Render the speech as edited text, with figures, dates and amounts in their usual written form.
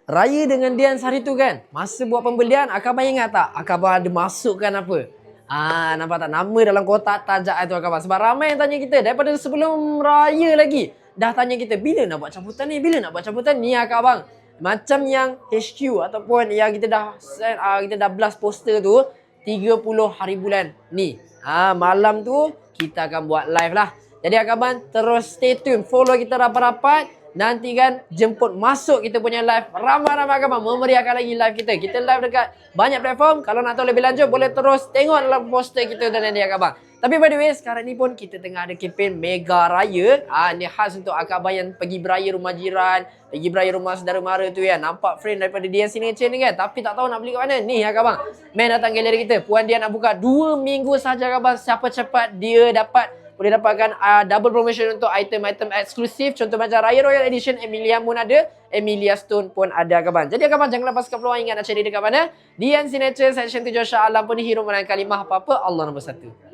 raya dengan Dian hari tu kan, masa buat pembelian, Akak Abang ingat tak? Akak Abang ada masukkan apa? Nampak tak? Nama dalam kotak tajak tu Akak Abang. Sebab ramai yang tanya kita daripada sebelum raya lagi. Dah tanya kita, bila nak buat cabutan ni? Bila nak buat cabutan ni Akak Abang? Macam yang HQ ataupun yang kita dah kita dah blast poster tu 30 hari bulan ni. Malam tu kita akan buat live lah. Jadi Akak Abang terus stay tune, follow kita rapat-rapat. Nanti kan jemput masuk kita punya live. Ramai-ramai Akak Abang memeriahkan lagi live kita. Kita live dekat banyak platform. Kalau nak tahu lebih lanjut boleh terus tengok dalam poster kita dan nanti Akak Abang. Tapi by the way, sekarang ni pun kita tengah ada kempen Mega Raya. Ni khas untuk Akak Abang yang pergi beraya rumah jiran, pergi beraya rumah saudara mara tu kan. Nampak frame daripada Dian Signature ni kan. Tapi tak tahu nak beli kat mana. Ni Akak Abang. Man datang galeri kita. Puan dia nak buka 2 minggu sahaja Akak Abang. Siapa cepat dia boleh dapatkan double promotion untuk item-item eksklusif. Contoh macam Raya Royal Edition, Emilia Moon ada, Emilia Stone pun ada Akak Abang. Jadi Akak Abang jangan lepaskan peluang, ingat nak cari dekat mana. Dian Signature, Section 7 Shah Alam pun hero menang kalimah apa-apa, Allah nombor 1.